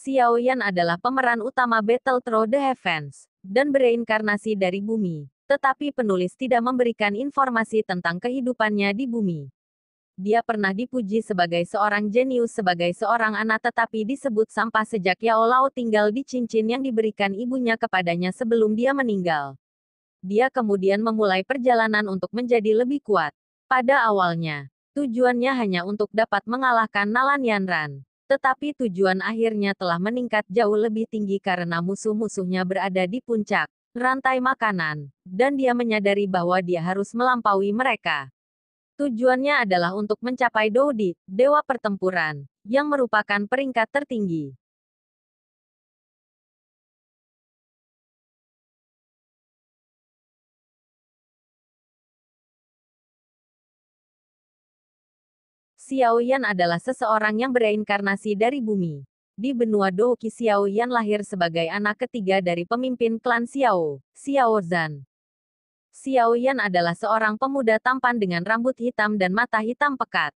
Xiao Yan adalah pemeran utama Battle Through the Heavens, dan bereinkarnasi dari bumi. Tetapi penulis tidak memberikan informasi tentang kehidupannya di bumi. Dia pernah dipuji sebagai seorang jenius sebagai seorang anak tetapi disebut sampah sejak Yao Lao tinggal di cincin yang diberikan ibunya kepadanya sebelum dia meninggal. Dia kemudian memulai perjalanan untuk menjadi lebih kuat. Pada awalnya, tujuannya hanya untuk dapat mengalahkan Nalan Yanran. Tetapi tujuan akhirnya telah meningkat jauh lebih tinggi karena musuh-musuhnya berada di puncak rantai makanan, dan dia menyadari bahwa dia harus melampaui mereka. Tujuannya adalah untuk mencapai Doudi, dewa pertempuran, yang merupakan peringkat tertinggi. Xiao Yan adalah seseorang yang bereinkarnasi dari bumi. Di benua Douqi, Xiao Yan lahir sebagai anak ketiga dari pemimpin klan Xiao, Xiao Zhan. Xiao Yan adalah seorang pemuda tampan dengan rambut hitam dan mata hitam pekat.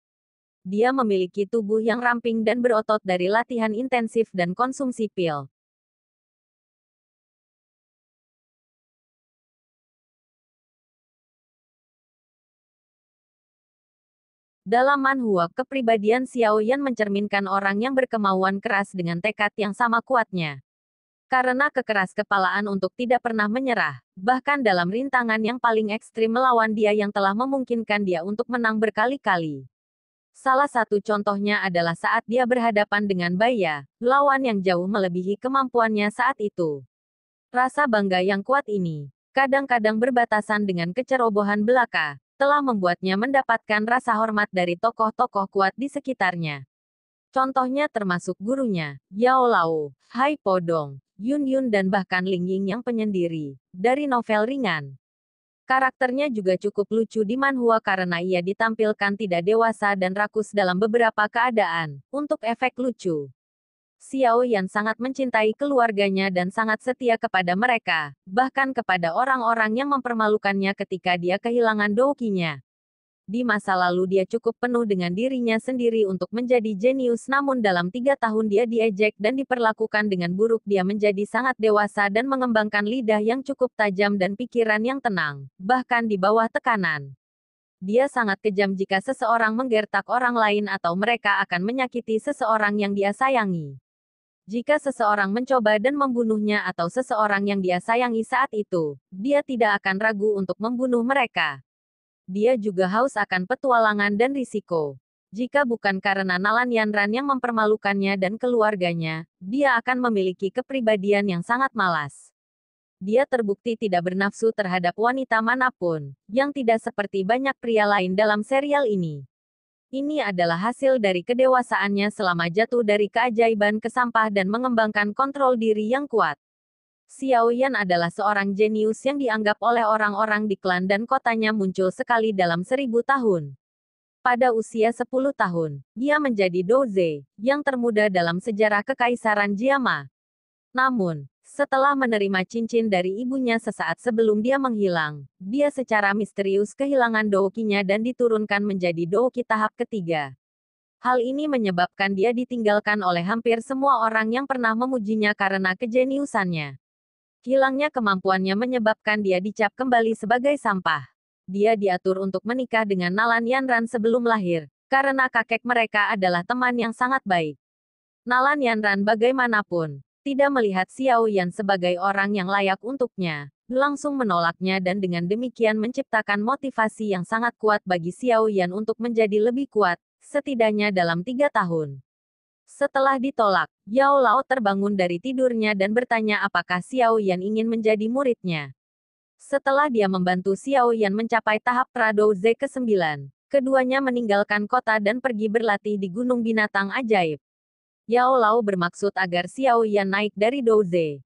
Dia memiliki tubuh yang ramping dan berotot dari latihan intensif dan konsumsi pil. Dalam manhwa, kepribadian Xiao Yan mencerminkan orang yang berkemauan keras dengan tekad yang sama kuatnya. Karena kekeras kepalaan untuk tidak pernah menyerah, bahkan dalam rintangan yang paling ekstrim melawan dia yang telah memungkinkan dia untuk menang berkali-kali. Salah satu contohnya adalah saat dia berhadapan dengan Baya, lawan yang jauh melebihi kemampuannya saat itu. Rasa bangga yang kuat ini, kadang-kadang berbatasan dengan kecerobohan belaka, telah membuatnya mendapatkan rasa hormat dari tokoh-tokoh kuat di sekitarnya. Contohnya termasuk gurunya, Yao Lao, Hai Podong, Yun Yun dan bahkan Ling Ying yang penyendiri, dari novel ringan. Karakternya juga cukup lucu di manhwa karena ia ditampilkan tidak dewasa dan rakus dalam beberapa keadaan, untuk efek lucu. Xiao Yan sangat mencintai keluarganya dan sangat setia kepada mereka, bahkan kepada orang-orang yang mempermalukannya ketika dia kehilangan doukinya. Di masa lalu dia cukup penuh dengan dirinya sendiri untuk menjadi jenius namun dalam 3 tahun dia diejek dan diperlakukan dengan buruk. Dia menjadi sangat dewasa dan mengembangkan lidah yang cukup tajam dan pikiran yang tenang, bahkan di bawah tekanan. Dia sangat kejam jika seseorang menggertak orang lain atau mereka akan menyakiti seseorang yang dia sayangi. Jika seseorang mencoba dan membunuhnya atau seseorang yang dia sayangi saat itu, dia tidak akan ragu untuk membunuh mereka. Dia juga haus akan petualangan dan risiko. Jika bukan karena Nalan Yanran yang mempermalukannya dan keluarganya, dia akan memiliki kepribadian yang sangat malas. Dia terbukti tidak bernafsu terhadap wanita manapun, yang tidak seperti banyak pria lain dalam serial ini. Ini adalah hasil dari kedewasaannya selama jatuh dari keajaiban ke sampah dan mengembangkan kontrol diri yang kuat. Xiao Yan adalah seorang jenius yang dianggap oleh orang-orang di klan dan kotanya muncul sekali dalam 1000 tahun. Pada usia 10 tahun, dia menjadi Doze, yang termuda dalam sejarah Kekaisaran Jiama. Namun, setelah menerima cincin dari ibunya sesaat sebelum dia menghilang, dia secara misterius kehilangan doukinya dan diturunkan menjadi douki tahap ketiga. Hal ini menyebabkan dia ditinggalkan oleh hampir semua orang yang pernah memujinya karena kejeniusannya. Hilangnya kemampuannya menyebabkan dia dicap kembali sebagai sampah. Dia diatur untuk menikah dengan Nalan Yanran sebelum lahir, karena kakek mereka adalah teman yang sangat baik. Nalan Yanran bagaimanapun, tidak melihat Xiao Yan sebagai orang yang layak untuknya, langsung menolaknya dan dengan demikian menciptakan motivasi yang sangat kuat bagi Xiao Yan untuk menjadi lebih kuat, setidaknya dalam 3 tahun. Setelah ditolak, Yao Lao terbangun dari tidurnya dan bertanya apakah Xiao Yan ingin menjadi muridnya. Setelah dia membantu Xiao Yan mencapai tahap Pradouze ke-9, keduanya meninggalkan kota dan pergi berlatih di Gunung Binatang Ajaib. Yao Lao bermaksud agar Xiao Yan naik dari Douze.